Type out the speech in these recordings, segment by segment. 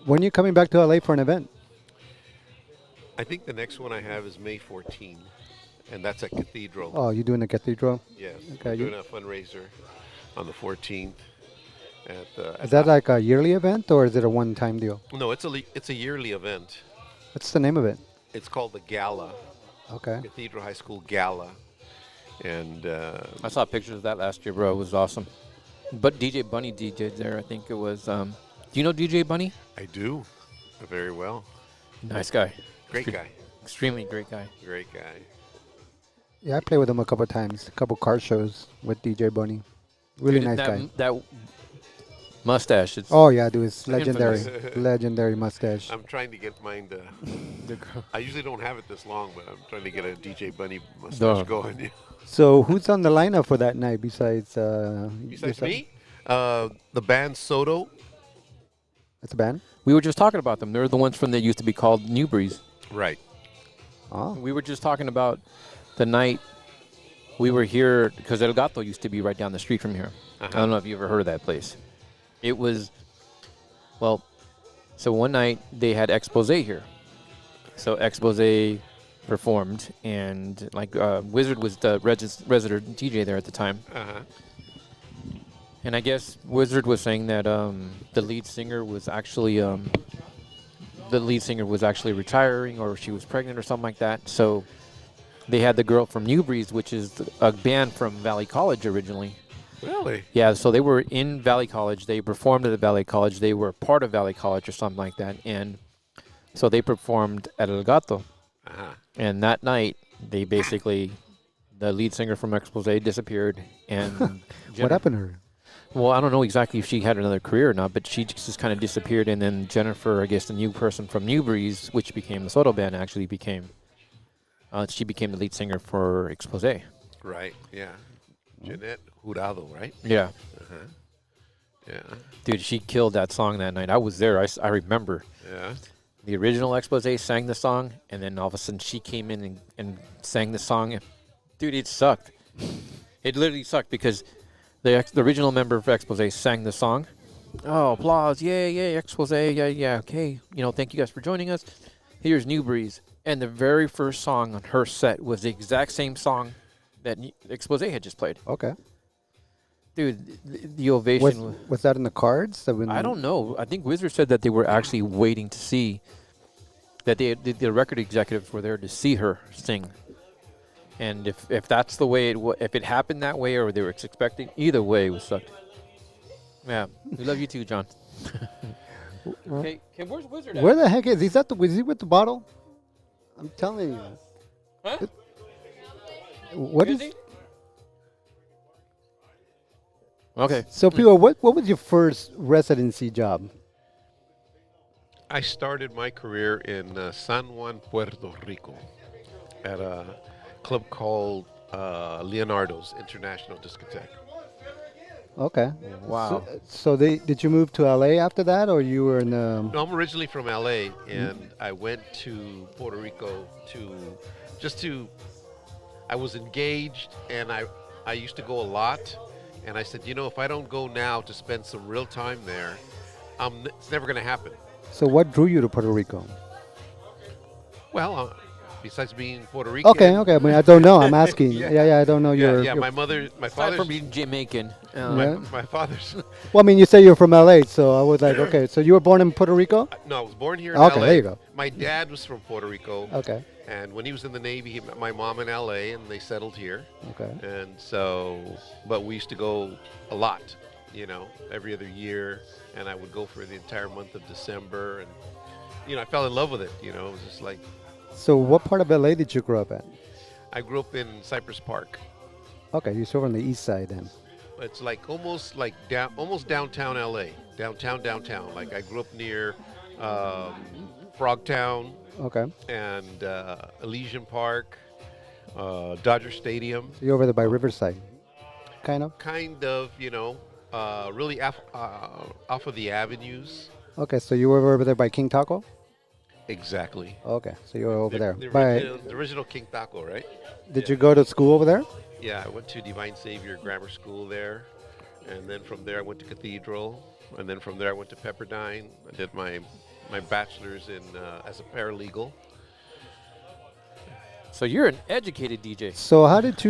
When are you coming back to LA for an event? I think the next one I have is May 14, and that's at Cathedral. Oh, you doing the cathedral? Yes, we're Okay. doing a fundraiser on the 14th Is at that like a yearly event or is it a one-time deal? no, it's a yearly event. What's the name of it? It's called the Gala, Okay. Cathedral High School Gala, and I saw pictures of that last year, bro. It was awesome. But DJ Bunny DJ'd there. I think it was. Do you know DJ Bunny? I do very well. Nice guy. Great guy, Extremely great guy. great guy. Yeah, I played with him a couple of times, a couple car shows with DJ Bunny. Really Dude, nice that guy. that mustache. It's Oh yeah, dude, it's infamous. legendary, legendary mustache. I'm trying to get mine to. The girl. I usually don't have it this long, but I'm trying to get a DJ Bunny Duh. mustache going. So who's on the lineup for that night besides Besides yourself? me, the band Soto. It's a band. We were just talking about them. They're the ones from that used to be called New Breeze. Right. Oh, We were just talking about the night we were here because El Gato used to be right down the street from here. I don't know if you ever heard of that place. It was, well, so one night they had Expose here. So Expose performed, and like Wizard was the resident DJ there at the time. And I guess Wizard was saying that the lead singer was actually retiring, or she was pregnant or something like that. So they had the girl from New Breeze, which is a band from Valley College originally. Really? Yeah, so they were in Valley College. They performed at the Valley College. They were part of Valley College or something like that. And so they performed at El Gato. And that night, they basically, the lead singer from Expose disappeared. And what happened to her? Well, I don't know exactly if she had another career or not, but she just kind of disappeared. And then Jennifer, I guess the new person from New Breeze, which became the Soto band, actually became, she became the lead singer for Expose. Right. Yeah. Jeanette Jurado, right? Yeah. Yeah. Dude, she killed that song that night. I was there. I remember. Yeah. The original Expose sang the song, and then all of a sudden she came in and sang the song. Dude, it sucked. It literally sucked because the original member of Expose sang the song. Oh, applause. Yeah, yeah, Expose. Yeah, yeah. Okay. Thank you guys for joining us. Here's New Breeze. And the very first song on her set was the exact same song that Expose had just played. Okay. Dude, the ovation Was that in the cards? I don't know. I think Wizard said that they were actually waiting to see that the record executives were there to see her sing. And if that's the way if it happened that way or they were expecting, either way it was sucked. Yeah, we love you too, John. Hey, where's Wizard at? Where the heck is he? Is he with the bottle? I'm telling you. Huh? What Is is? he? Okay. So, people, what was your first residency job? I started my career in San Juan, Puerto Rico, at a club called Leonardo's International Discotheque. Okay. Wow. So did you move to LA after that, or you were in? No, I'm originally from LA, and I went to Puerto Rico I was engaged, and I used to go a lot, and I said, if I don't go now to spend some real time there, it's never going to happen. So what drew you to Puerto Rico? Well, besides being Puerto Rican. Okay. I mean, I don't know. I'm asking. yeah. I don't know Yeah, your. my Aside father's from being Jamaican, Yeah. my father's. Well, I mean, you say you're from LA, so I was like, okay. So you were born in Puerto Rico? No, I was born here in Okay, LA. there you go. My dad was from Puerto Rico. Okay. And when he was in the Navy, he met my mom in LA, and they settled here. Okay. And so, but we used to go a lot, every other year, and I would go for the entire month of December, and I fell in love with it. It was just like So what part of LA did you grow up at? I grew up in Cypress Park. Okay, you're still on the east side then. It's like almost downtown LA, downtown. Like I grew up near Frogtown Okay. and Elysian Park, Dodger Stadium. So you're over there by Riverside, kind of? Kind of, really off of the avenues. Okay, so you were over there by King Taco? Exactly. Okay, so you were over there. The original King Taco, right? Did you go to school over there? Yeah, I went to Divine Savior Grammar School there, and then from there I went to Cathedral, and then from there I went to Pepperdine. I did my my bachelor's in as a paralegal. So you're an educated DJ. So how did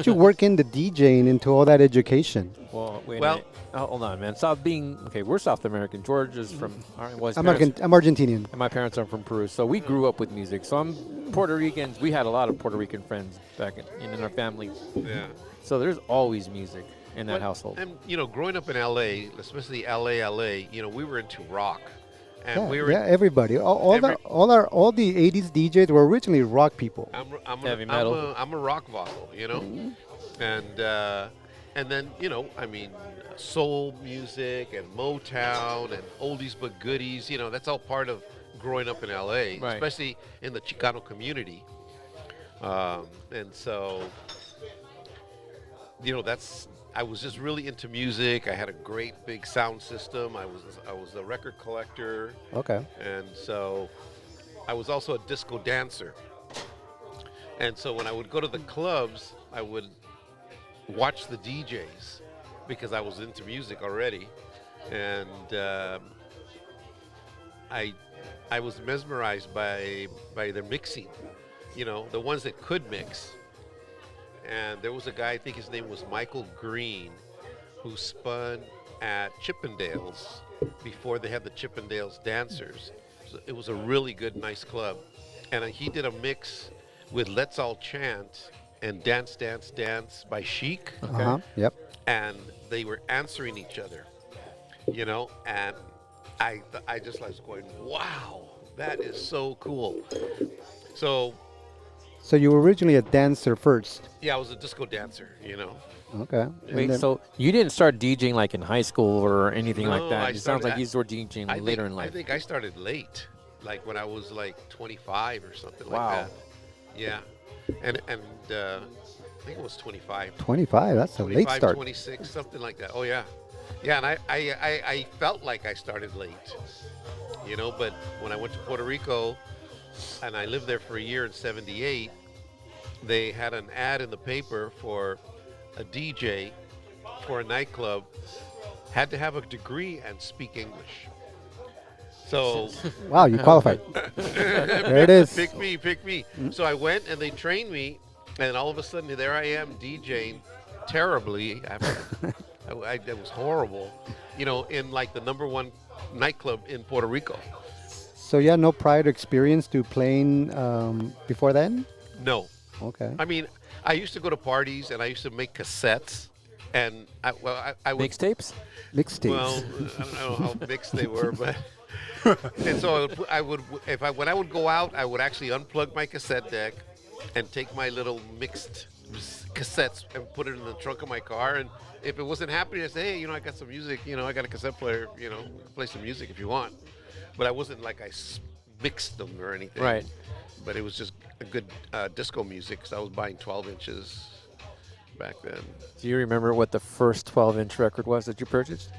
you work in the DJing into all that education? Well, wait a Well- minute. Oh, hold on, man. Stop being okay. We're South American. George is from. I'm Argentinian. And my parents are from Peru, so we grew up with music. So I'm Puerto Ricans. We had a lot of Puerto Rican friends back in our family. Yeah. So there's always music in that But- household. And growing up in LA, especially LA, we were into rock, and Yeah, we were. yeah, everybody. All the 80s DJs were originally rock people. Heavy metal. I'm a rock vocal, and then soul music and Motown and oldies but goodies. That's all part of growing up in LA, Right. especially in the Chicano community. And so, I was just really into music. I had a great big sound system. I was a record collector. Okay. And so I was also a disco dancer. And so when I would go to the clubs, I would watch the DJs because I was into music already. And I was mesmerized by their mixing, the ones that could mix. And there was a guy, I think his name was Michael Green, who spun at Chippendales before they had the Chippendales dancers. So it was a really good, nice club. And he did a mix with Let's All Chant and Dance, Dance, Dance by Chic. Uh-huh. Yep. And they were answering each other, and I just was going, wow, that is so cool. So you were originally a dancer first. yeah, I was a disco dancer, Okay. And Wait, then- so you didn't start DJing like in high school or anything like No, that? I It sounds started- like you started DJing later in I life. think I started late, like when I was like 25 or something Wow. like that. Yeah, and I think it was 25. 25. That's a late 25, start. 26, something like that. Oh yeah, yeah, and I felt like I started late, but when I went to Puerto Rico, and I lived there for a year in '78, they had an ad in the paper for a DJ for a nightclub, had to have a degree and speak English. So Wow, you qualified. There it is. pick me. So I went and they trained me, and all of a sudden there I am DJing terribly. That was horrible, in like the #1 nightclub in Puerto Rico. So you had no prior experience to playing before then? No, Okay. I mean, I used to go to parties and I used to make cassettes, and I would Mixtapes? Mixtapes. Well, I don't know how mixed they were, but and so when I would go out, I would actually unplug my cassette deck and take my little mixed cassettes and put it in the trunk of my car. And if it wasn't happening, I'd say, hey, I got some music. I got a cassette player. Play some music if you want. But I wasn't like I mixed them or anything. Right. But it was just a good disco music because I was buying 12 inches back then. Do you remember what the first 12-inch record was that you purchased?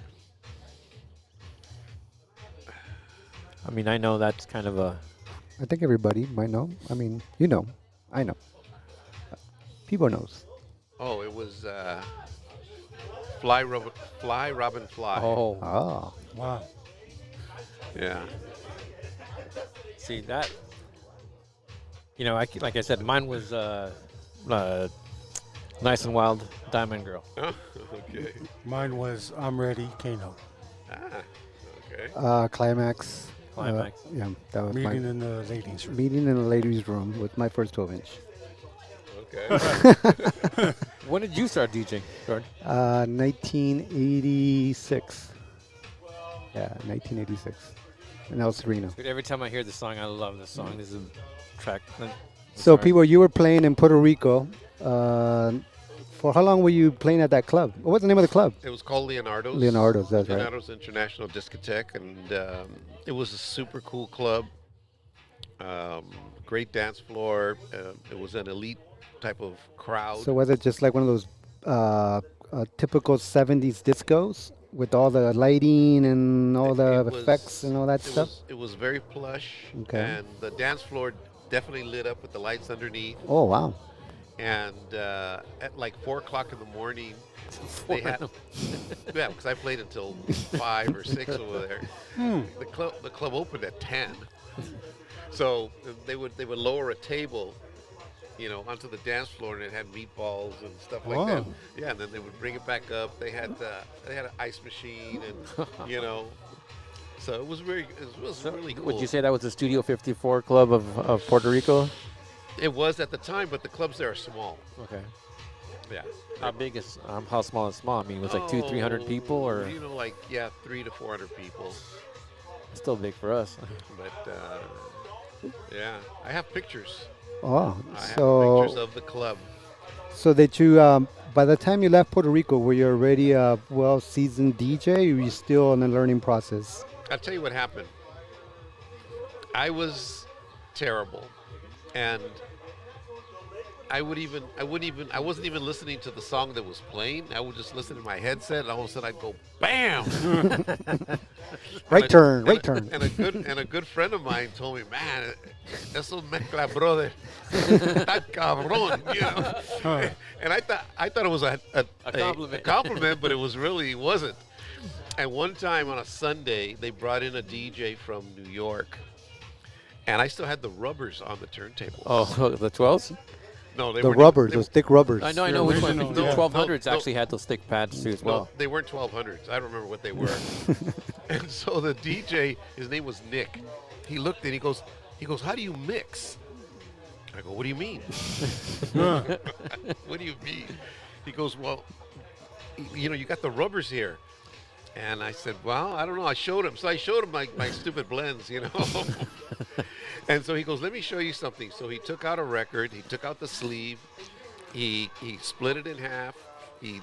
I mean, I know that's kind of a... I think everybody might know. I mean, I know. People knows. Oh, it was Fly, Robin, Fly. Oh, Oh. Wow. Yeah. see that... like I said, mine was Nice and Wild, Diamond Girl. Oh, okay. Mine was I'm Ready, Kano. Ah, okay. Climax. Climax. Yeah, that was Meeting my in the ladies' room. meeting in the ladies' room with my first 12-inch. Okay. When did you start DJing, George? 1986. Yeah, 1986. And El Sereno. Dude, every time I hear this song, I love this song. This is a track. So, people, you were playing in Puerto Rico. For how long were you playing at that club? What was the name of the club? It was called Leonardo's. Leonardo's, that's right. Leonardo's International Discotheque, and it was a super cool club. Great dance floor. It was an elite type of crowd. So was it just like one of those typical 70s discos with all the lighting and all the It was- effects and all that stuff? It was very plush, Okay. and the dance floor definitely lit up with the lights underneath. Oh, wow. And at like 4 o'clock in the morning, Four they had of yeah, because I played until 5 or 6 over there. Hmm. The club opened at 10, so they would lower a table, onto the dance floor, and it had meatballs and stuff like that. Oh. Yeah, and then they would bring it back up. They had an ice machine, and so it was So, really would cool. you say that was the Studio 54 Club of Puerto Rico? It was at the time, but the clubs there are small. Okay. Yeah. How big is how small is small? I mean, it was like 200-300 people, or Like, yeah, 300 to 400 people. still big for us. But yeah, I have pictures. Oh, I have pictures so of the club. so that you by the time you left Puerto Rico, were you already a well-seasoned DJ, or were you still in the learning process? I'll tell you what happened. I was terrible, and I wasn't even listening to the song that was playing. I would just listen to my headset, and all of a sudden I'd go, bam! Right turn, And right turn. a good friend of mine told me, man, eso mezcla, brother, está cabrón, Huh. And I thought it was a compliment. a compliment, but it wasn't. And one time on a Sunday, they brought in a DJ from New York, and I still had the rubbers on the turntable. Oh, the 12s? No, they The weren't. rubbers, They, those thick rubbers. I know Your which one. original, The yeah. 1200s No, actually had those thick pads too as no, well. they weren't 1200s. I don't remember what they were. And so the DJ, his name was Nick. He looked and he goes, how do you mix? I go, what do you mean? What do you mean? He goes, well, you got the rubbers here. And I said, well, I don't know. I showed him. So I showed him my stupid blends. And so he goes, let me show you something. So he took out a record. He took out the sleeve. He split it in half. He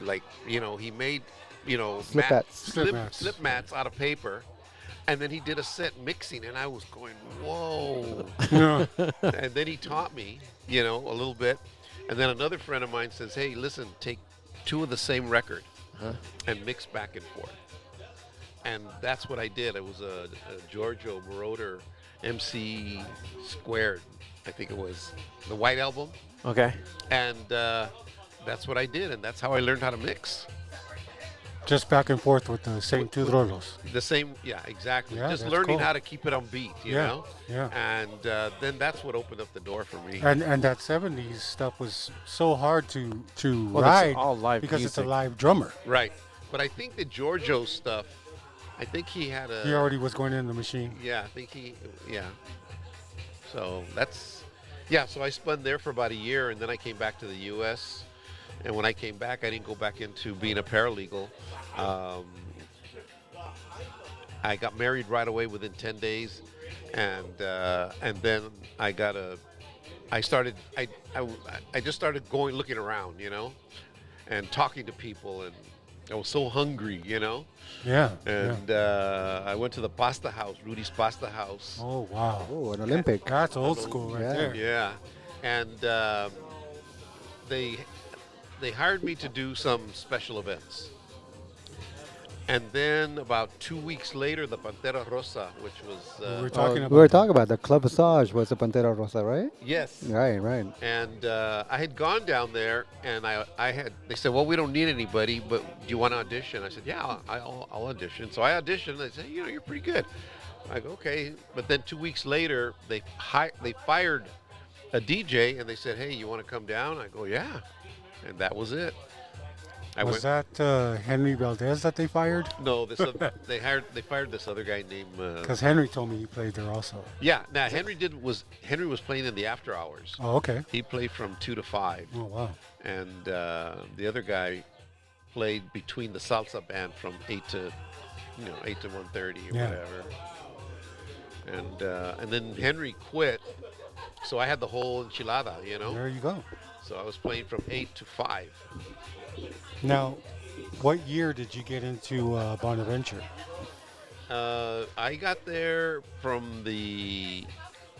he made, Slip mats. slip mats out of paper. And then he did a set mixing, and I was going, whoa. Yeah. And then he taught me, a little bit. And then another friend of mine says, hey, listen, take two of the same record and mix back and forth. And that's what I did. It was a Giorgio Moroder MC Squared, I think it was, the White Album. Okay. And that's what I did, and that's how I learned how to mix. Just back and forth with the same two rolos. The same, yeah, exactly. Yeah, Just that's learning cool. how to keep it on beat, you Yeah, know? yeah. And then that's what opened up the door for me. And that 70s stuff was so hard to Well, that's ride all live because it's a music. live drummer. Right. But I think the Giorgio stuff, I think he had a... He already was going in the machine. Yeah, I think yeah. So so I spun there for about a year, and then I came back to the U.S., and when I came back, I didn't go back into being a paralegal. I got married right away within 10 days, and then I just started looking around, and talking to people, and I was so hungry, Yeah. and I went to the pasta house, Rudy's Pasta House. Oh, wow. Oh, an Olympic. That's old school right Yeah. there. Yeah, and they hired me to do some special events. And then about 2 weeks later, the Pantera Rosa, which was We were talking about We were talking about the Club Massage was the Pantera Rosa, right? yes. Right, right. And I had gone down there, and they said, well, we don't need anybody, but do you want to audition? I said, yeah, I'll audition. So I auditioned. They said, you're pretty good. I go, okay. But then 2 weeks later, they fired a DJ, and they said, hey, you want to come down? I go, yeah. And that was it. Was that Henry Valdez that they fired? No, they fired this other guy named. Because Henry told me he played there also. Yeah, now Henry was playing in the after hours. Oh, okay. He played from 2 to 5, Oh, wow. and the other guy played between the salsa band from 8 to 1:30 or Yeah. whatever. And then Henry quit, so I had the whole enchilada, There you go. So I was playing from 8 to 5. Now, what year did you get into Bonaventure? I got there from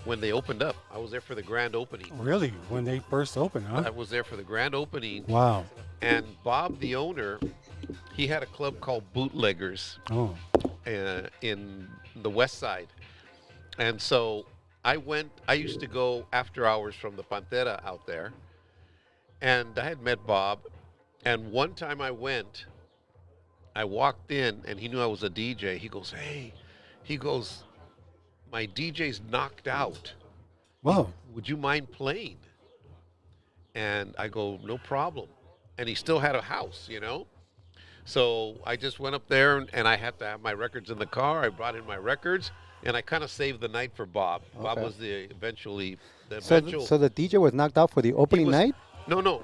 when they opened up. I was there for the grand opening. Really? When they first opened, I huh? was there for the grand opening, Wow. and Bob, the owner, he had a club called Bootleggers Oh, in the West Side, and so I used to go after hours from the Pantera out there, And I had met Bob, and one time I walked in, and he knew I was a DJ. He goes, "Hey," he goes, "my DJ's knocked out. Wow. Would you mind playing?" And I go, "No problem." And he still had a house, you know. So I just went up there, and I had to have my records in the car. I brought in my records, and I kind of saved the night for Bob. Bob Okay. was the So, eventual. so the DJ was knocked out for the He opening was, night? no.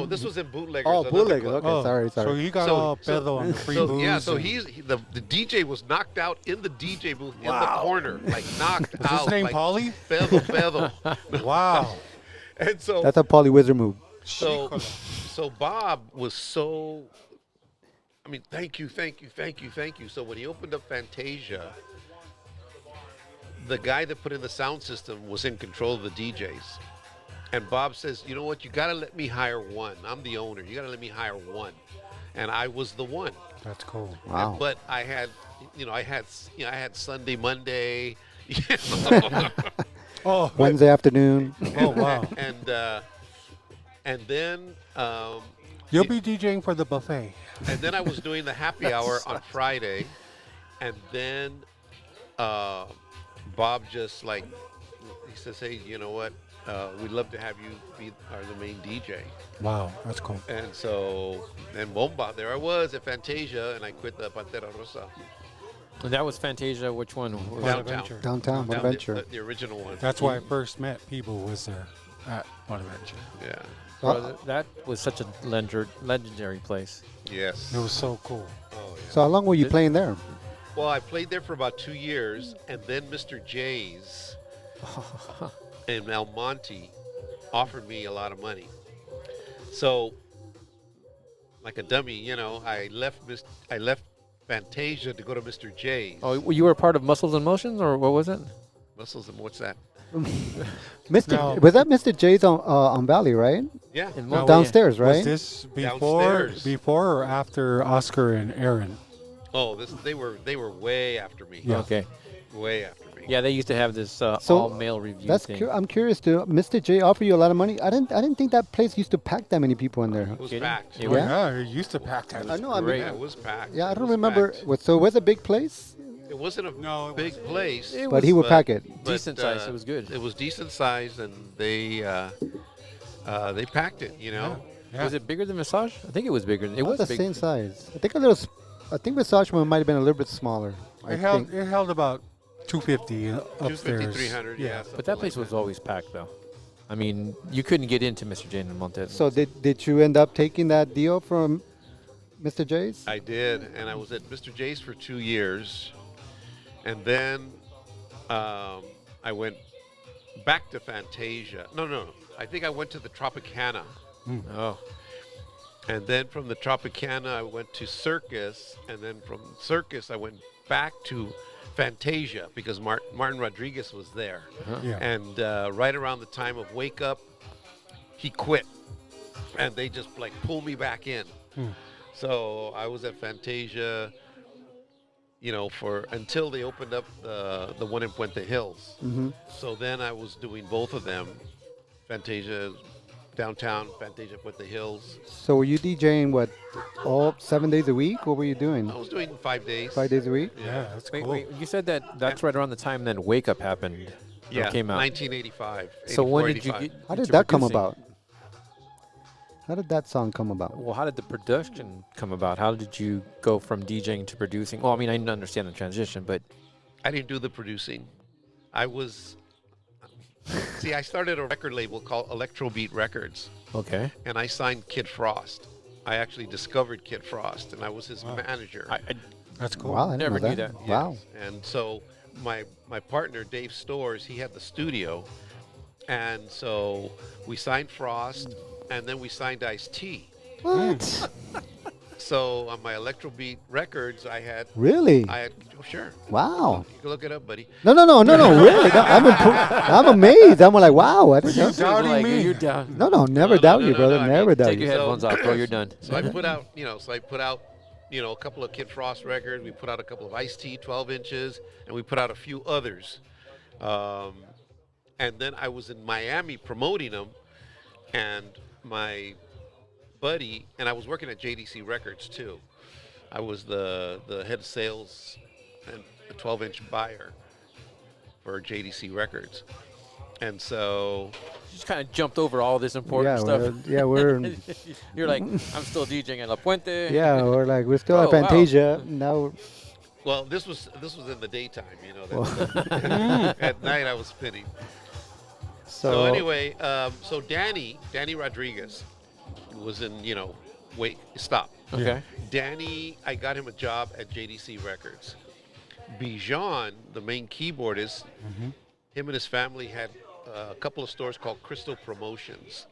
This was in Bootleggers. Oh, another bootleg. club. Okay, Oh, sorry. So he got So- all so- pedo on the free So booze. yeah, so and- the DJ was knocked out in the DJ booth in the Wow. corner, like knocked Was out. his name like, Paulie? Pedo. Wow. And so That's a Polly Wizard move. so Bob was so. I mean, thank you. So when he opened up Fantasia, the guy that put in the sound system was in control of the DJs. And Bob says, "You know what? You got to let me hire one. I'm the owner. You got to let me hire one." And I was the one. That's cool. Wow. But I had Sunday, Monday, you know. Oh, Wednesday afternoon. oh wow. And then You'll be DJing for the buffet. and then I was doing the happy hour on Friday, and then Bob just like he says, "Hey, you know what? We'd love to have you be the main DJ." Wow, that's cool. And so, and bomba, there I was at Fantasia, and I quit the Pantera Rosa. And that was Fantasia. Which one? Was Downtown. Bonaventure. Downtown, Down Bonaventure. the original one. That's why I first met people was there at Bonaventure. Yeah. Bro, that was such a legendary place. Yes. It was so cool. Oh, yeah. So how long were you playing there? Well, I played there for about 2 years, and then Mr. J's in El Monte offered me a lot of money. So, like a dummy, you know, I left Fantasia to go to Mr. J's. Oh, you were part of Muscles and Motions, or what was it? Muscles and what's that? Mr. Now- Was that Mr. J's on Valley, right? Yeah. In Now, Mo- Downstairs, Was right? this Downstairs. before or after Oscar and Aaron? Oh, they were way after me. Yeah. Okay. Way after me. Yeah, they used to have this So, all male review That's thing. I'm curious. To Mr. J offer you a lot of money? I didn't think that place used to pack that many people in there. It was Kidding? packed. It Oh, was- Yeah? yeah, it used to pack that. I know. I mean, great. Yeah, it was packed. yeah, I It don't was remember. packed. So it was a big place, It wasn't a No, it big wasn't. place. It but he would pack it. Decent size, it was good. It was decent size, and they packed it. You know. Yeah. Was it bigger than Massage? I think it was bigger. It It was was the big. same size. I think a little. I think Massage might have been a little bit smaller. I It held think. it held about 250 upstairs. 250, 300, yeah. But that place was always packed, though. I mean, you couldn't get into Mr. Jane and Montez. So did you end up taking that deal from Mr. J's? I did, and I was at Mr. J's for 2 years, and then I went back to Fantasia. No. I think I went to the Tropicana, Oh, and then from the Tropicana I went to Circus, and then from Circus I went back to Fantasia because Martin Rodriguez was there. Yeah. And right around the time of Wake Up, he quit, and they just like pulled me back in. So I was at Fantasia, you know, for until they opened up the one in Puente Hills. So then I was doing both of them, Fantasia downtown, Fantasia Puente Hills. So were you DJing what, all 7 days a week? What were you doing? I was doing 5 days. 5 days a week? Yeah, that's wait, cool. wait. You said that's right around the time that Wake Up happened. or Yeah, came out. 1985. So when 84, did you 85. get? How into did that come producing? about? How did that song come about? Well, how did the production come about? How did you go from DJing to producing? Well, I mean, I didn't understand the transition, but I didn't do the producing. I was. See, I started a record label called Electrobeat Records, okay. and I signed Kid Frost. I actually discovered Kid Frost, and I was his manager. I That's cool. Wow, I didn't Never know knew that. that. Wow. And so my partner Dave Storrs, he had the studio, and so we signed Frost, and then we signed Ice-T. What? So on my Electrobeat Records, I had Really? oh, sure. Wow. You can look it up, buddy. No, really. No, I'm amazed. I'm like, wow. I didn't know. Doubting like, me. You're down. No, never No, doubt no, you, no, brother. no, I Never mean, doubt Take your you. headphones off, bro. You're done. So I put out, a couple of Kid Frost records. We put out a couple of Ice-T 12 inches, and we put out a few others. And then I was in Miami promoting them, and my buddy, and I was working at JDC Records too. I was the head of sales and a 12-inch buyer for JDC Records, and so You just kind of jumped over all this important Yeah, stuff. we're You're like, I'm still DJing at La Puente. yeah, we're like we're still at Oh, wow. Fantasia now. well, this was in the daytime, you know. Well, At night I was spinning. So so anyway, so Danny Rodriguez was in, wait, stop. Okay. Danny, I got him a job at JDC Records. Bijan, the main keyboardist, him and his family had a couple of stores called Crystal Promotions.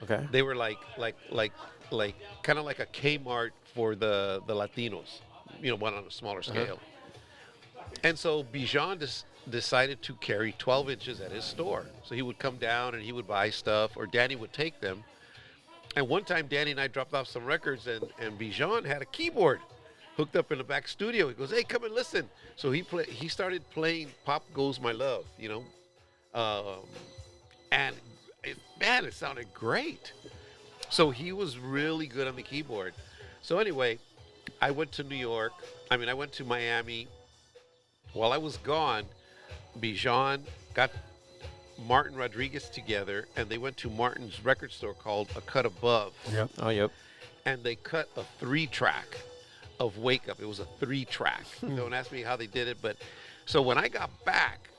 Okay. They were like kind of like a Kmart for the Latinos, but on a smaller scale. And so Bijan decided to carry 12 inches at his store. So he would come down and he would buy stuff, or Danny would take them. And one time, Danny and I dropped off some records, and Bijan had a keyboard hooked up in the back studio. He goes, "Hey, come and listen." So he started playing "Pop Goes My Love," and man, it sounded great. So he was really good on the keyboard. So anyway, I went to New York. I went to Miami. While I was gone, Bijan got Martin Rodriguez together, and they went to Martin's record store called A Cut Above, Yep. Oh, yep. and they cut a 3-track of Wake Up. It was a 3-track. Don't ask me how they did it, but so when I got back,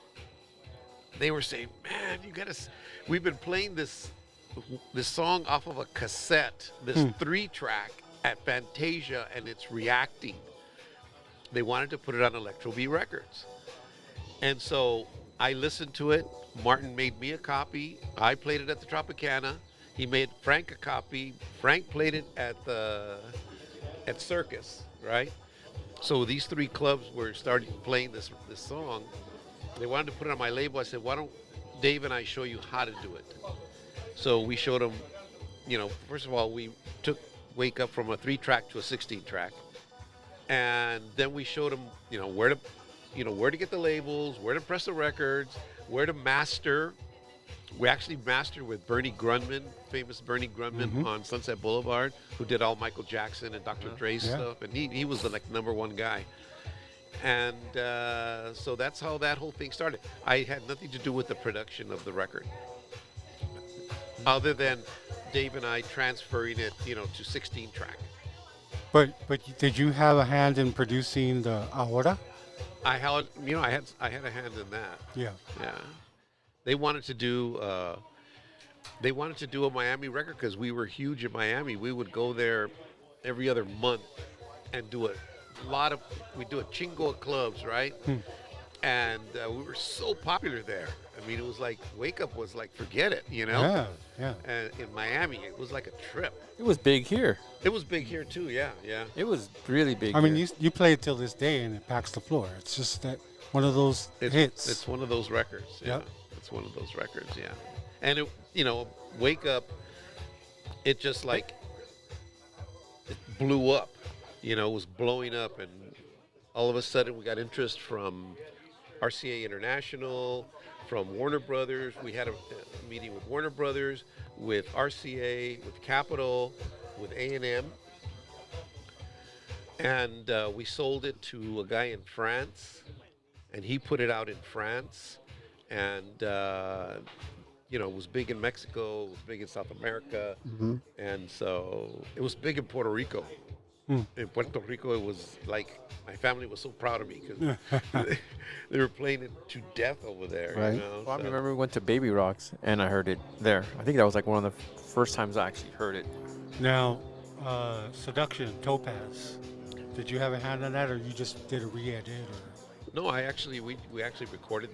they were saying, "Man, we've been playing this song off of a cassette, this 3-track at Fantasia, and it's reacting." They wanted to put it on Electro B Records. And so I listened to it. Martin made me a copy. I played it at the Tropicana. He made Frank a copy. Frank played it at Circus, right? So these 3 clubs were starting playing this song. They wanted to put it on my label. I said, "Why don't Dave and I show you how to do it?" So we showed them, first of all, we took Wake Up from a 3-track to a 16-track. And then we showed them, where to get the labels, where to press the records, where to master. We actually mastered with Bernie Grundman, famous Bernie Grundman on Sunset Boulevard, who did all Michael Jackson and Dr. Dre's stuff, and he was the #1 guy. And so that's how that whole thing started. I had nothing to do with the production of the record, other than Dave and I transferring it, to 16-track. But did you have a hand in producing the Ahora? I had a hand in that. Yeah. Yeah, they wanted to do a Miami record because we were huge in Miami. We would go there every other month and do a chingo of clubs, right? And we were so popular there. It was like Wake Up was like, forget it, Yeah. Yeah. And in Miami, it was like a trip. It was big here. It was big here too. Yeah, yeah. It was really big. I mean, here. you play it till this day, and it packs the floor. It's just that one of those hits. It's one of those records. Yeah, Yep. it's one of those records. Yeah, and Wake Up. It just like it blew up. It was blowing up, and all of a sudden we got interest from RCA International, from Warner Brothers. We had a meeting with Warner Brothers, with RCA, with Capitol, with A&M. And we sold it to a guy in France, and he put it out in France. And, it was big in Mexico, it was big in South America. And so it was big in Puerto Rico. In Puerto Rico, it was like my family was so proud of me because they were playing it to death over there. Right. Well, I remember we went to Baby Rocks and I heard it there. I think that was like one of the first times I actually heard it. Now, Seduction, Topaz. Did you have a hand on that, or you just did a re-edit? Or? No, we actually recorded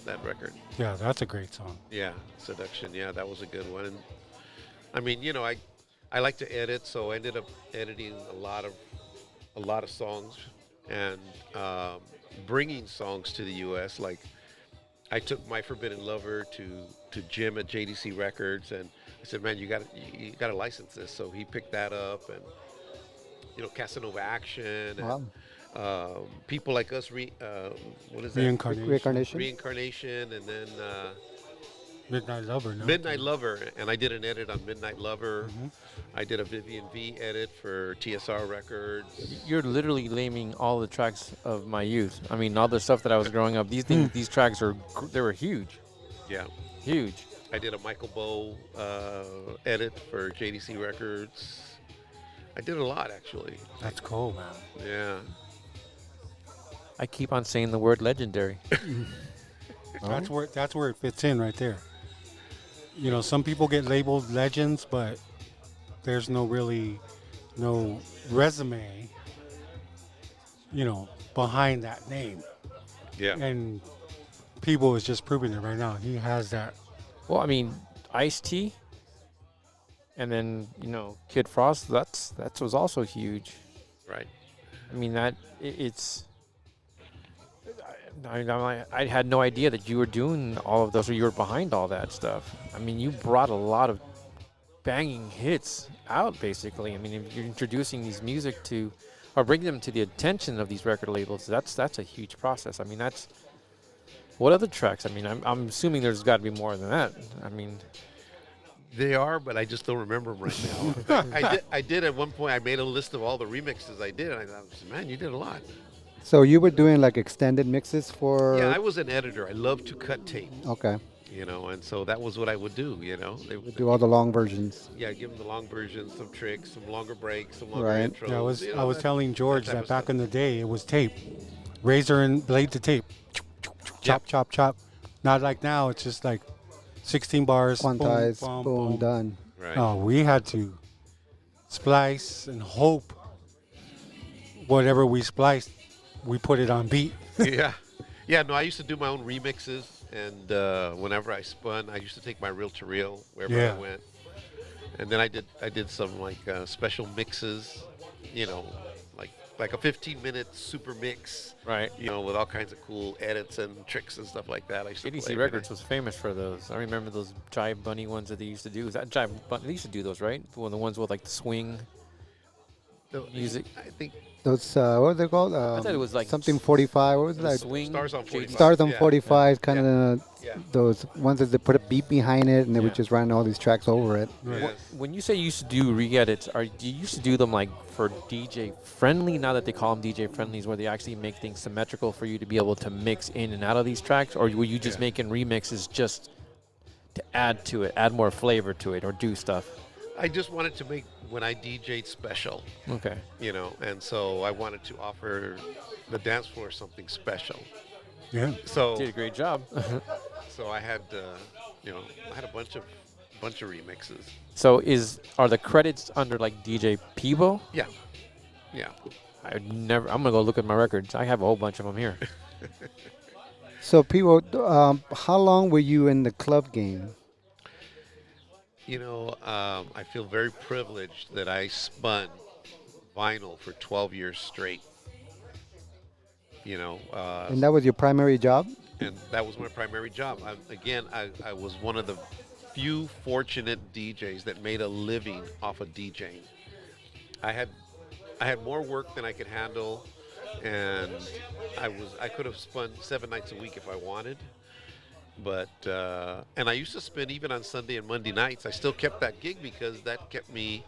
that record. Yeah, that's a great song. Yeah, Seduction. Yeah, that was a good one. And I like to edit, so I ended up editing a lot of songs and bringing songs to the U.S. Like I took My Forbidden Lover to Jim at JDC Records, and I said, "Man, you got to license this." So he picked that up, and Casanova Action, and People Like Us. What is that? Reincarnation. Reincarnation. Reincarnation, and then Midnight Lover, no? Midnight Lover, and I did an edit on Midnight Lover. Mm-hmm. I did a Vivian V edit for TSR Records. You're literally naming all the tracks of my youth. I mean, all the stuff that I was growing up. These things, these tracks they were huge, Yeah. huge. I did a Michael Bow edit for JDC Records. I did a lot, actually. That's cool, man. Yeah. I keep on saying the word legendary. That's where it fits in right there. You know, some people get labeled legends, but there's no resume, behind that name. Yeah. And People is just proving it right now. He has that. Well, I mean, Ice-T, and then Kid Frost. That was also huge. Right. I mean it's. I had no idea that you were doing all of those, or you were behind all that stuff. I mean, you brought a lot of banging hits out, basically. I mean, if you're introducing these music to, or bringing them to the attention of these record labels, that's a huge process. I mean, that's. What other tracks? I mean, I'm assuming there's got to be more than that. I mean, They are, but I just don't remember them right now. I did at one point. I made a list of all the remixes I did. And I thought, man, you did a lot. So you were doing like extended mixes for? Yeah, I was an editor. I love to cut tape. Okay. And so that was what I would do. They would Do all the long versions. Yeah, give them the long versions, some tricks, some longer breaks, some longer Right. intros. Yeah, I was telling George type that of back stuff. in the day it was tape, razor and blade to tape, chop, chop, chop. Not like now. It's just like 16 bars, Quantize, boom, boom, boom, boom. done. Right. No, we had to splice and hope whatever we spliced, we put it on beat. Yeah. Yeah, no, I used to do my own remixes, and whenever I spun, I used to take my reel-to-reel wherever Yeah. I went. And then I did some like special mixes, like a 15-minute super mix, right. with all kinds of cool edits and tricks and stuff like that. I used to JDC play Records was famous for those. I remember those Jive Bunny ones that they used to do. Is that Jive Bunny? They used to do those, right? The ones with like the swing music. I think Those what are they called? I thought it was like something 45. What was it? the Like swing. Stars on JDC. 45. Stars on Yeah. 45, kind of Yeah. those ones that they put a beat behind it, and they Yeah. would just run all these tracks over it. Yes. When you say you used to do re-edits, you used to do them like for DJ friendly? Now that they call them DJ friendlies, where they actually make things symmetrical for you to be able to mix in and out of these tracks, or were you just Yeah. making remixes just to add to it, add more flavor to it, or do stuff? I just wanted to make when I DJ'd special, Okay. and so I wanted to offer the dance floor something special. Yeah. So Did a great job. so I had I had a bunch of remixes. So are the credits under like DJ Peebo? Yeah. Yeah. I'm gonna go look at my records. I have a whole bunch of them here. So, people, how long were you in the club game? I feel very privileged that I spun vinyl for 12 years straight. And that was your primary job? And that was my primary job. I was one of the few fortunate DJs that made a living off of DJing. I had more work than I could handle, and I could have spun 7 nights a week if I wanted. But and I used to spin even on Sunday and Monday nights. I still kept that gig because that kept me.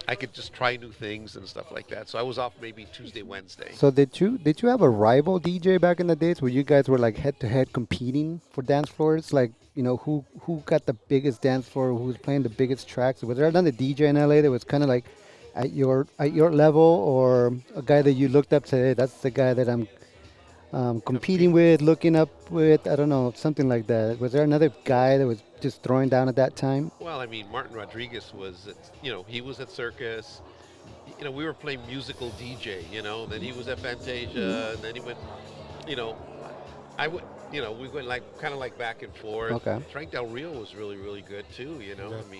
I could just try new things and stuff like that. So I was off maybe Tuesday, Wednesday. So did you have a rival DJ back in the days where you guys were like head to head competing for dance floors? Like, who got the biggest dance floor, who was playing the biggest tracks? Was there another DJ in LA that was kind of like at your level, or a guy that you looked up to? Hey, that's the guy that I'm competing with, looking up with? I don't know, something like that. Was there another guy that was just throwing down at that time? Well, I mean, Martin Rodriguez was, he was at Circus. We were playing musical DJ, then he was at Fantasia, and then he went, I would, we went kind of like back and forth. Okay. Frank Del Rio was really, really good too,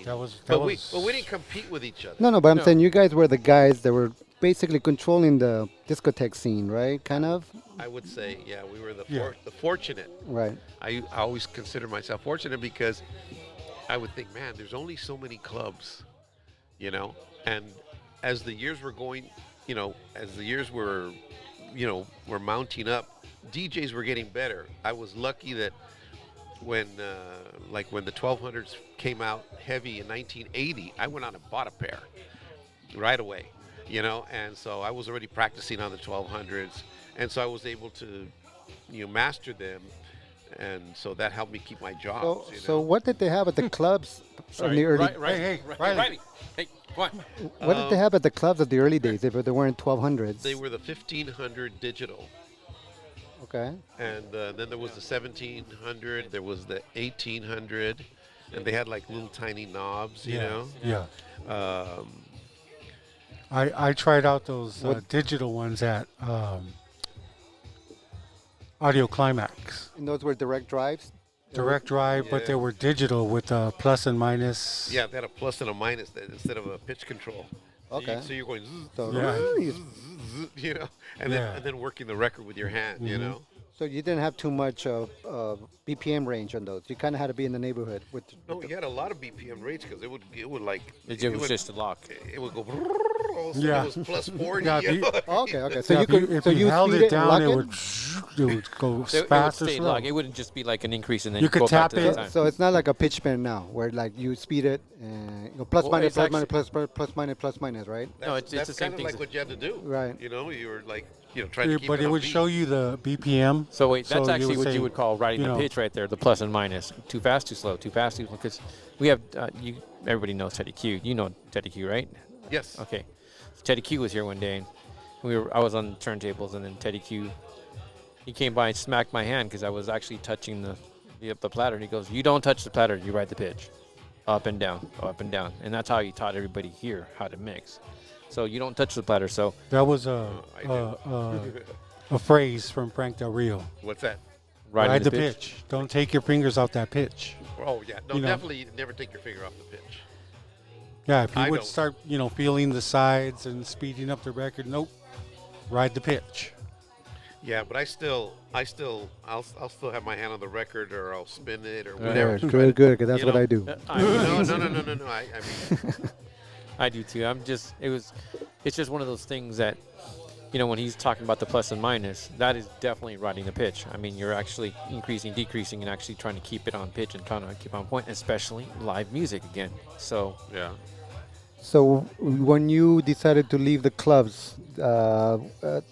That we didn't compete with each other. No, but I'm No. saying you guys were the guys that were basically controlling the discotheque scene, right? Kind of? I would say, yeah, we were the Yeah. the fortunate. Right. I always consider myself fortunate because I would think, man, there's only so many clubs, and as the years were going, as the years were mounting up, DJs were getting better. I was lucky that when the 1200s came out heavy in 1980, I went out and bought a pair right away, and so I was already practicing on the 1200s, and so I was able to, master them, and so that helped me keep my jobs. So what did they have at the clubs in the early? Hey, Riley. Hey, what? What did they have at the clubs of the early days if they weren't 1200s? They were the 1500 digital. Okay. And then there was the 1700, there was the 1800, and they had like little tiny knobs, Yeah. Um, I tried out those digital ones at Audio Climax. And those were direct drives. Direct drive, but they Yeah. were digital with a plus and minus. yeah, they had a plus and a minus instead of a pitch control. Okay. So you're going, zzz, So, Yeah. zzz, and Yeah. then working the record with your hand, so you didn't have too much BPM range on those. You kind of had to be in the neighborhood with. No, you had a lot of BPM rates because it would like It was just a lock. it would go. All of a sudden Yeah. it was plus 40. Yeah, if you- Okay. So Yeah, you could. if So you you held speed it and down, lock it would go So it would fast or stay slow. locked. It wouldn't just be like an increase and then You could go back tap to the it. time. So it's not like a pitch bend now, where like you speed it and plus Well, minus, it's plus actually- minus, plus minus, right? No, it's that's the same kind of thing. like what you had to do. Right. You were like, trying to keep But it it on would beat. show you the BPM. So wait, that's So actually what say, you would call riding you the know, pitch right there, the plus and minus. Too fast, too slow, too fast, too slow. Because we have, everybody knows Teddy Q. You know Teddy Q, right? Yes. Okay. So Teddy Q was here one day, and I was on the turntables, and then Teddy Q, he came by and smacked my hand because I was actually touching the platter. And he goes, "You don't touch the platter, you ride the pitch, up and down, and that's how he taught everybody here how to mix. So you don't touch the platter. So That was I do. a phrase from Frank Del Rio. What's that? riding Ride the pitch. Don't take your fingers off that pitch. Oh yeah, no, You know. definitely never take your finger off the pitch. Yeah, if you I would don't. start, feeling the sides and speeding up the record, nope. Ride the pitch. Yeah, but I'll still have my hand on the record, or I'll spin it, or Yeah, whatever. it's good, good, because that's You what know, I do. No. I mean, I do too. It's just one of those things that, when he's talking about the plus and minus, that is definitely riding the pitch. I mean, you're actually increasing, decreasing, and actually trying to keep it on pitch and trying to keep on point, especially live music again. So yeah. So when you decided to leave the clubs,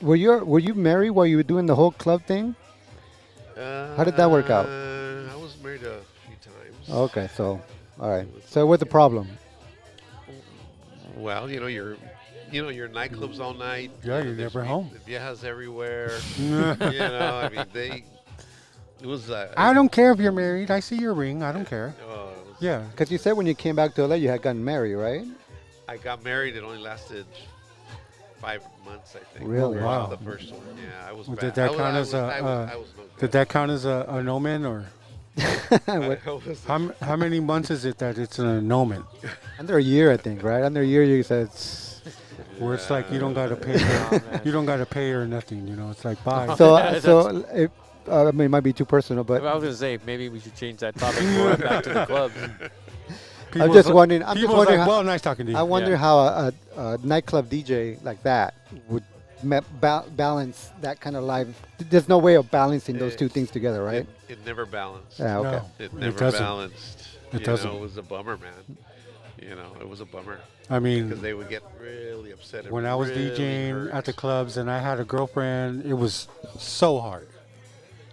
were you married while you were doing the whole club thing? How did that work out? I was married a few times. Okay, so all right. So what's the problem? Well, you're in nightclubs all night. Yeah, you're there's never home. Viejas everywhere. I mean, it was. I don't care if you're married. I see your ring. I don't care. It was- Yeah. Because you said when you came back to LA, you had gotten married, right? I got married. It only lasted 5 months, I think. Really? The Wow. The first one. Yeah, I was. Well, bad. did that I was- count I as was- a, I was- I was no Did good. that count as a annulment, or What- I was- how many months is it that it's an annulment? Under a year, I think, right? Under a year, you said. Where it's like you don't gotta pay, you don't gotta pay or nothing. It's like bye. So I mean, it might be too personal, I was but going to say, maybe we should change that topic more back to the club. I'm just wondering. I'm just People's wondering. like, How, well, nice talking to you. I wonder Yeah. how a nightclub DJ like that would balance that kind of live. There's no way of balancing those two things together, right? It never balanced. Yeah. Okay. No, It it never doesn't. balanced. It doesn't. It was a bummer, man. It was a bummer I mean, because they would get really upset. and when I was really DJing hurt. at the clubs and I had a girlfriend, it was so hard.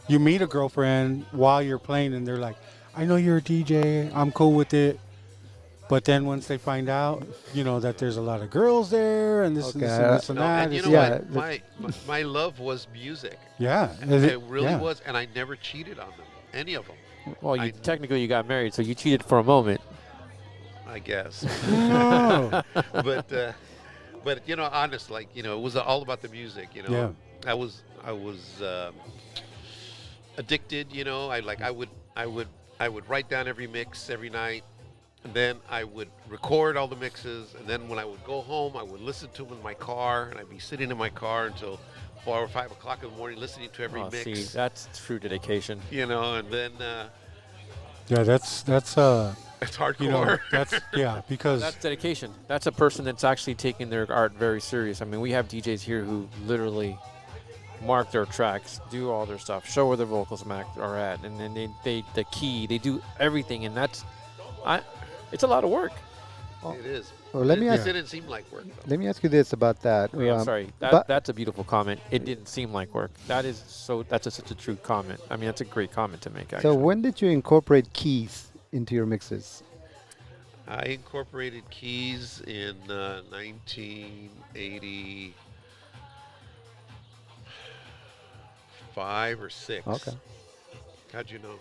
You meet a girlfriend while you're playing and they're like, I know you're a DJ, I'm cool with it. But then once they find out, that there's a lot of girls there and this and this Okay. and this and No, that. and you it's- know yeah, what? My love was music. yeah. It really yeah. was, and I never cheated on them. Any of them, Well, I- technically you got married, so you cheated for a moment. I guess. No. but honest, it was all about the music. Yeah. I was addicted. I would write down every mix every night, and then I would record all the mixes, and then when I would go home, I would listen to them in my car, and I'd be sitting in my car until 4 or 5 o'clock in the morning listening to every Oh, mix. see, that's true dedication. And then Yeah, that's it's hardcore. because That's dedication. That's a person that's actually taking their art very serious. I mean, we have DJs here who literally mark their tracks, do all their stuff, show where their vocals are at, and then they the key, they do everything, and I, it's a lot of work. Oh, It is. well, But let it me just ask. Yeah. didn't seem like work, though. Let me ask you this about that. Oh, yeah, I'm sorry. But That's a beautiful comment. It didn't seem like work. That's such a true comment. I mean, that's a great comment to make, so actually. when did you incorporate keys into your mixes? I incorporated keys in 1985 or Okay. 6. How'd you know?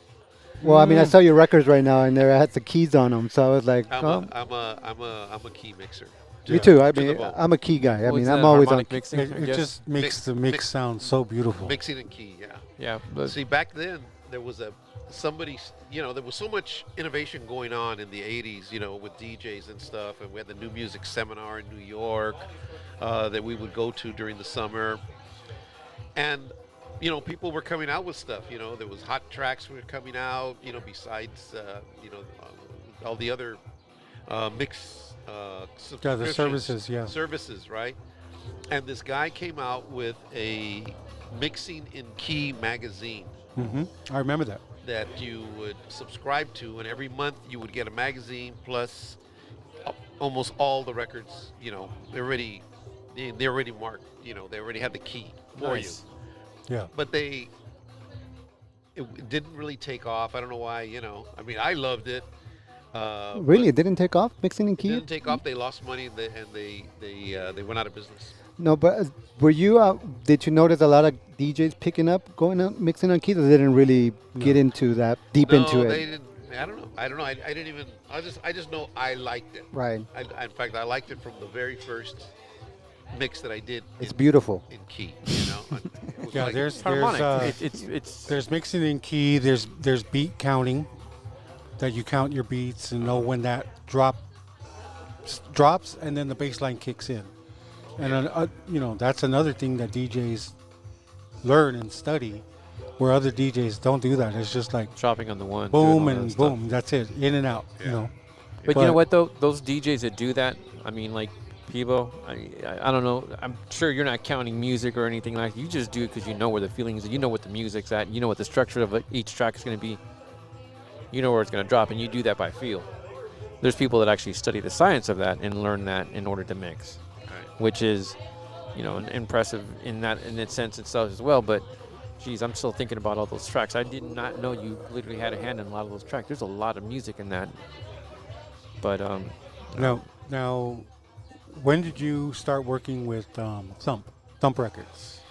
Well, I mean, I Mm. saw your records right now, and there had the keys on them, so I was like, I'm a key mixer. me Yeah. too. I To the mean, bone. I'm a key guy. I Well, mean, it's I'm that always on. harmonic mixing, I It guess. just makes the mix sound so beautiful. Mixing and key, yeah. Yeah, but See, back then there was there was so much innovation going on in the '80s, with DJs and stuff, and we had the New Music Seminar in New York that we would go to during the summer, and people were coming out with stuff. There was hot tracks were coming out. Besides all the other mix Yeah, the subscriptions, services, yeah. services, right? And this guy came out with a mixing in key magazine I remember that. that you would subscribe to, and every month you would get a magazine plus almost all the records. They already marked. They already had the key for nice. you. Yeah. But it didn't really take off. I don't know why. I mean, I loved it. Really, But it didn't take off mixing and it key. didn't take off. They lost money, and they went out of business. No, but were you? Did you notice a lot of DJs picking up, going out, mixing on keys, or they didn't really get No. into that deep into No, it? they didn't. I don't know. I didn't even. I just know I liked it. Right. In fact, I liked it from the very first mix that I did. It's in, beautiful. in key. It was Yeah, like- there's Harmonic. It's there's mixing in key. There's beat counting, that you count your beats and know when that drops, and then the bass line kicks in. And that's another thing that DJs learn and study, where other DJs don't do that. It's just like chopping on the one. doing all boom that and stuff. boom. That's it. In and out. Yeah. But you know what though? Those DJs that do that, I mean, like Peebo, I don't know. I'm sure you're not counting music or anything like that. You just do it because you know where the feelings are. You know what the music's at. You know what the structure of each track is going to be. You know where it's going to drop, and you do that by feel. There's people that actually study the science of that and learn that in order to mix, Right. which is, impressive in its sense itself as well. But, geez, I'm still thinking about all those tracks. I did not know you literally had a hand in a lot of those tracks. There's a lot of music in that. But Now, when did you start working with Thump Records?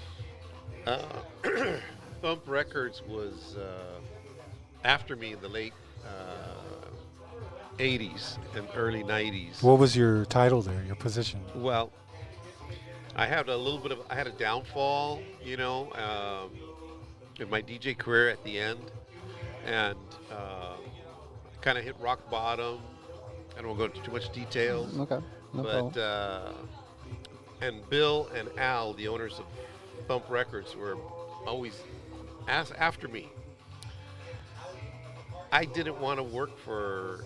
Uh, Thump Records was after me in the late 80s and early 90s. What was your title there? Your position? Well, I had a downfall, in my DJ career at the end, and kind of hit rock bottom. I don't want to go into too much details, Okay. No problem. but and Bill and Al, the owners of Thump Records, were always after me. I didn't want to work for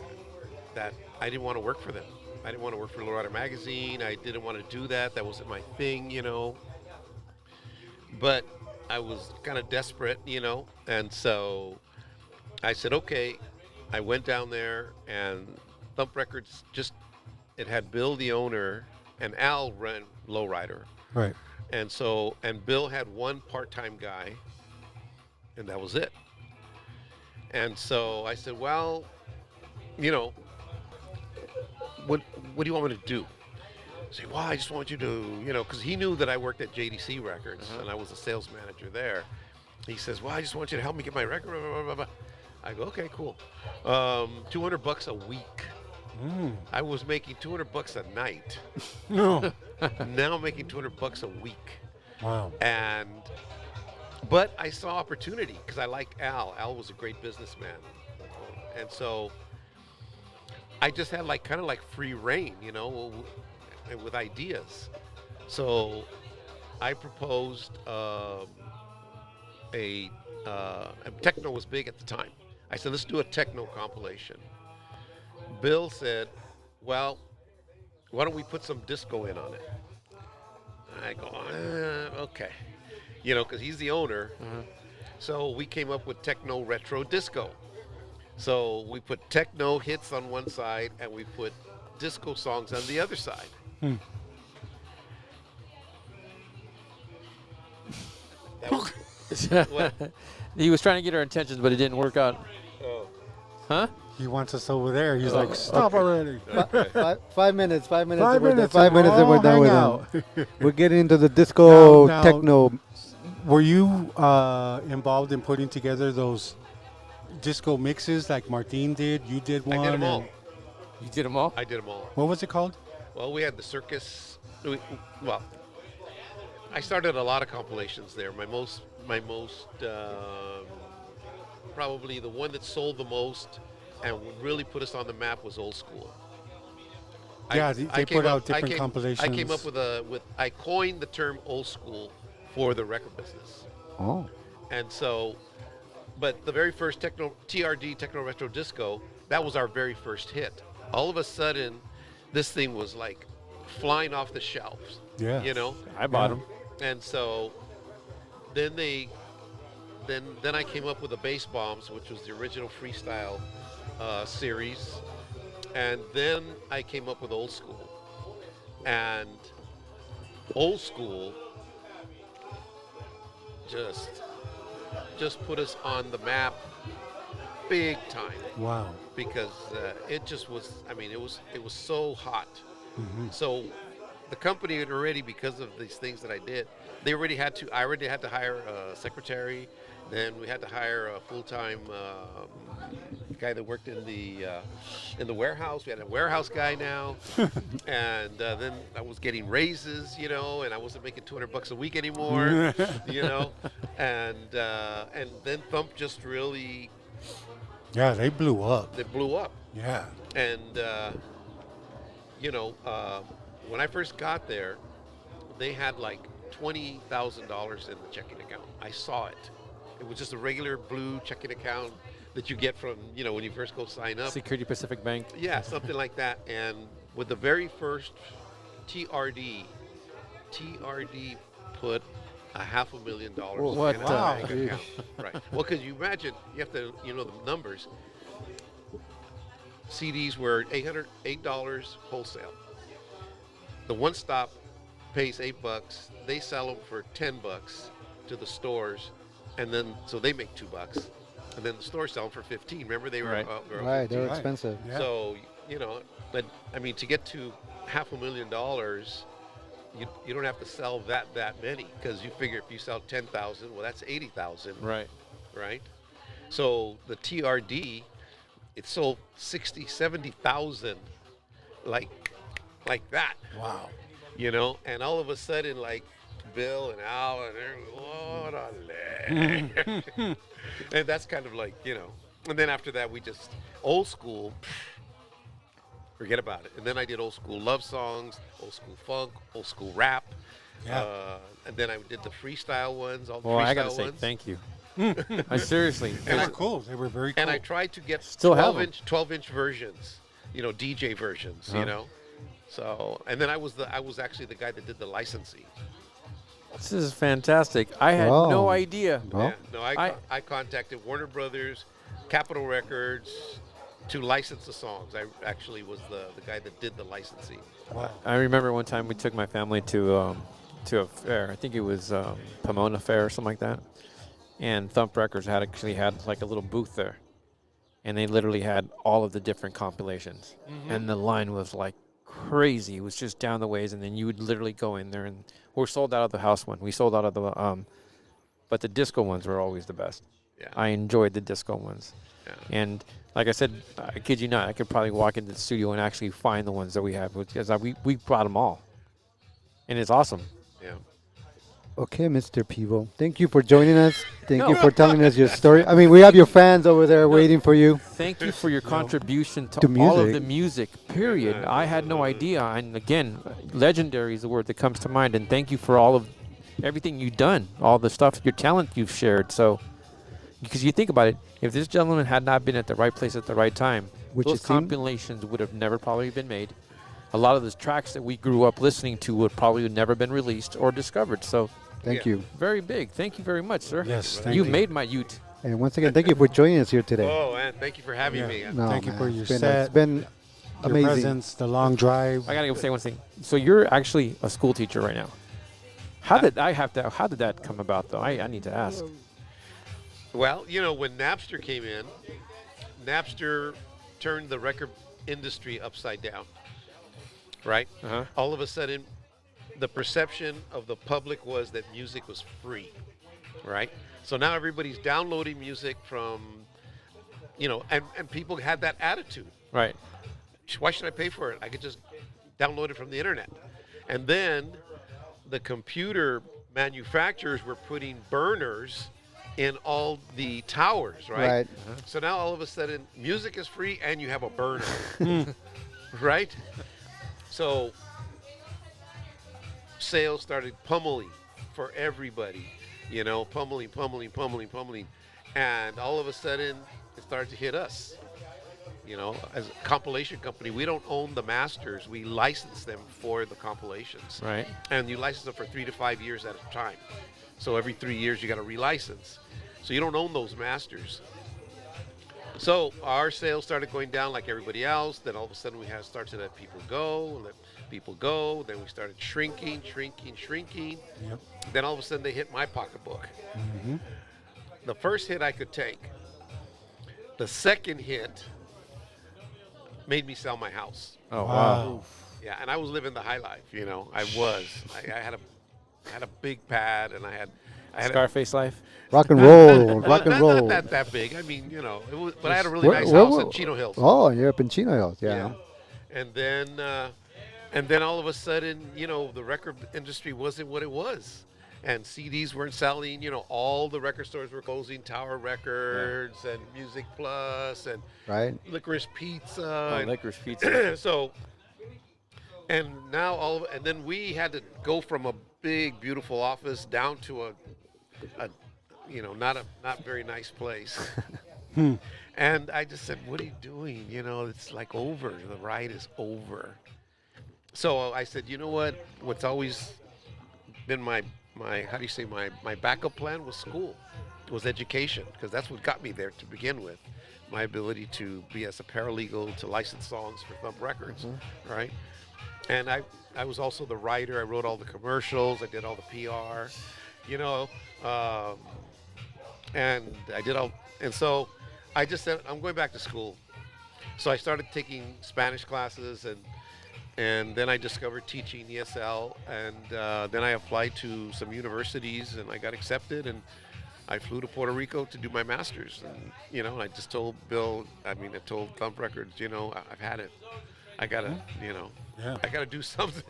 that. I didn't want to work for them. I didn't want to work for Lowrider Magazine. I didn't want to do that. That wasn't my thing, But I was kind of desperate, and so I said, okay. I went down there, and Thump Records it had Bill, the owner, and Al ran Lowrider. Right. And Bill had one part-time guy, and that was it. And so I said, well, what do you want me to do? I said, well, I just want you to, because he knew that I worked at JDC Records, and I was a sales manager there. He says, well, I just want you to help me get my record. Blah, blah, blah, blah. I go, okay, cool. $200 a week. I was making $200 a night. No. Now I'm making $200 a week. Wow. But I saw opportunity because I liked Al. Al was a great businessman, and so I just had kind of free reign, with ideas. So I proposed techno was big at the time. I said, let's do a techno compilation. Bill said, well, why don't we put some disco in on it? I go, okay. you know, because he's the owner. So we came up with techno retro disco. So we put techno hits on one side and we put disco songs on the other side. That was what? He was trying to get our attention, but it didn't work out. Oh, Huh? He wants us over there. He's like, stop already. okay. 5 minutes. 5 minutes. 5 and we're done. minutes. 5 minutes and we're all done with hang him. out. We're getting into the disco Now- techno. Were you involved in putting together those disco mixes like Martin did? You did one. I did them all. and- You did them all? I did them all. What was it called? Well, we had the circus. Well, I started a lot of compilations there. My most, probably the one that sold the most and really put us on the map was Old School. Yeah, they came put out up- different I compilations. came up with I coined the term Old School for the record business, Oh. and so, but the very first TRD techno retro disco, that was our very first hit. All of a sudden, this thing was like flying off the shelves. Yeah. You know, I bought them. and so then then I came up with the Bass Bombs, which was the original freestyle series, and then I came up with Old School, and Old School just put us on the map big time Wow. because it just was. I mean, it was so hot. So the company had already, because of these things that I did, I already had to hire a secretary. Then we had to hire a full-time guy that worked in the warehouse. We had a warehouse guy now, and then I was getting raises, you know, and I wasn't making $200 a week anymore, you know, and then Thump just really Yeah, they blew up. they blew up. Yeah. And, you know, when I first got there, they had like $20,000 in the checking account. I saw it. It was just a regular blue checking account that you get from, you know, when you first go sign up. Security Pacific Bank. Yeah, something like that. And with the very first TRD put $500,000 What in the- a Wow. bank account. Right. Well, because you imagine, you have to, you know, the numbers. CDs were $8 wholesale. The one stop pays $8. They sell them for $10 to the stores, and then so they make $2, and then the stores sell them for 15. Remember, they were Right. were Right, they're 15. expensive. Yeah. So you know, but I mean, to get to $500,000, you don't have to sell that many, because you figure if you sell 10,000, well, that's 80,000, Right. right? So the TRD, it sold 60, 70,000, like that, Wow. you know, and all of a sudden, like Bill and Al and what a leg. And that's kind of like, you know, and then after that we just Old School, forget about it. And then I did Old School love songs, Old School funk, Old School rap, Yeah. and then I did the freestyle ones, all the Well, freestyle I gotta say ones. thank you. I seriously. They were cool. They were very cool. And I tried to get Still have 'em. 12-inch versions, you know, DJ versions, you know. So, and then I was actually the guy that did the licensing. This is fantastic. I had Wow. no idea. Oh. Yeah, no, I contacted Warner Brothers, Capitol Records to license the songs. I actually was the guy that did the licensing. Wow. I remember one time we took my family to a fair. I think it was Pomona Fair or something like that. And Thump Records had like a little booth there, and they literally had all of the different compilations. And the line was like crazy. It was just down the ways, and then you would literally go in there, and we're sold out of the house one. We sold out of the but the disco ones were always the best. Yeah. I enjoyed the disco ones. Yeah. And like I said, I kid you not, I could probably walk into the studio and actually find the ones that we have, because we brought them all, and it's awesome. Yeah. Okay, Mr. Pivo. Thank you for joining us. Thank you for telling us your story. I mean, we have your fans over there waiting for you. Thank you for your contribution to To all of music. the music, period. I had no idea. And again, legendary is the word that comes to mind. And thank you for all of everything you've done, all the stuff, your talent you've shared. So, because you think about it, if this gentleman had not been at the right place at the right time, Which those it seemed- compilations would have never probably been made. A lot of those tracks that we grew up listening to would probably have never been released or discovered. So, Thank Yeah. you. Very big. Thank you very much, sir. Yes, thank You you. made my ute. And once again, thank you for joining us here today. Oh, and thank you for having Yeah. me. No, Thank you man, for your it's been, set, It's been your amazing. presence, the long drive. I gotta go say one thing. So you're actually a school teacher right now. How did that come about though? I need to ask. Well, you know, when Napster came in, Napster turned the record industry upside down, right? Uh-huh. All of a sudden, the perception of the public was that music was free, right? So now everybody's downloading music from, you know, and people had that attitude. Right. Why should I pay for it? I could just download it from the internet. And then the computer manufacturers were putting burners in all the towers, right? Right. So now all of a sudden, music is free and you have a burner, right? So sales started pummeling for everybody, you know, pummeling. And all of a sudden, it started to hit us. You know, as a compilation company, we don't own the masters. We license them for the compilations. Right. And you license them for 3 to 5 years at a time. So every 3 years, you got to relicense. So you don't own those masters. So our sales started going down like everybody else. Then all of a sudden, we had started to let people go, Then we started shrinking. Yep. Then all of a sudden, they hit my pocketbook. Mm-hmm. The first hit I could take. The second hit made me sell my house. Oh wow. Wow. Yeah, and I was living the high life. You know, I was. I had a big pad, and I had Scarface life. Rock and roll, rock and roll. Not that big. I mean, you know, it was, but I had a really Where- nice where house were- in Chino Hills. Oh, you're up in Chino Hills, yeah. And then all of a sudden, you know, the record industry wasn't what it was. And CDs weren't selling, you know, all the record stores were closing, Tower Records and Music Plus and Right. Licorice Pizza. Oh, and licorice pizza. so, and now and then we had to go from a big, beautiful office down to a you know, not very nice place. And I just said, what are you doing? You know, it's like over. The ride is over. So I said, you know what? What's always been my how do you say, my backup plan was school, was education, because that's what got me there to begin with. My ability to be as a paralegal, to license songs for Thumb Records, right? And I was also the writer. I wrote all the commercials. I did all the PR, you know, and I did all. And so I just said, I'm going back to school. So I started taking Spanish classes, and then I discovered teaching ESL, and then I applied to some universities, and I got accepted, and I flew to Puerto Rico to do my master's, and you know, I just told Bill, I told Thump Records, you know, I've had it. I gotta, you know, I gotta do something.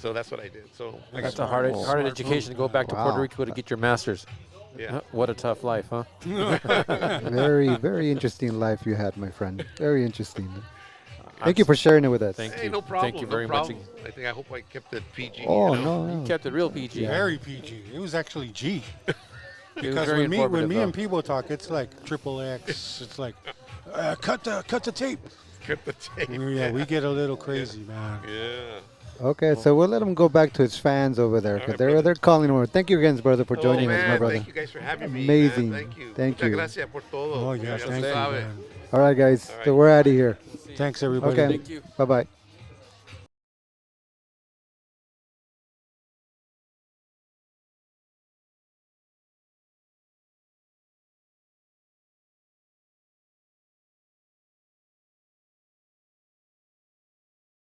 So that's what I did. So I That's got a hard education to go back to Puerto Wow. Rico to get your master's. yeah. What a tough life, huh? Very, very interesting life you had, my friend. Very interesting. Thank you for sharing it with us. Thank Hey, you. no problem. Thank you no very much. problem. I hope I kept it PG. Oh, you know? no, You no. kept it real PG. Very PG. It was actually G. It was Because very when informative, me though. and people talk, it's like triple X. It's like, cut the tape. Kept the tape. Yeah, we get a little crazy, man. Yeah. Okay, so we'll let him go back to his fans over there, All because right, brother. they're calling him. Thank you again, brother, for Oh, joining us, man, my brother. thank you guys for having me. Amazing. Man. Thank you. Thank Muchas you. gracias por todo. Oh, Ya yes, se thank you, sabe. man. All right, guys. All right. So we're out of here. Thanks, everybody. Okay. Thank you. Bye-bye.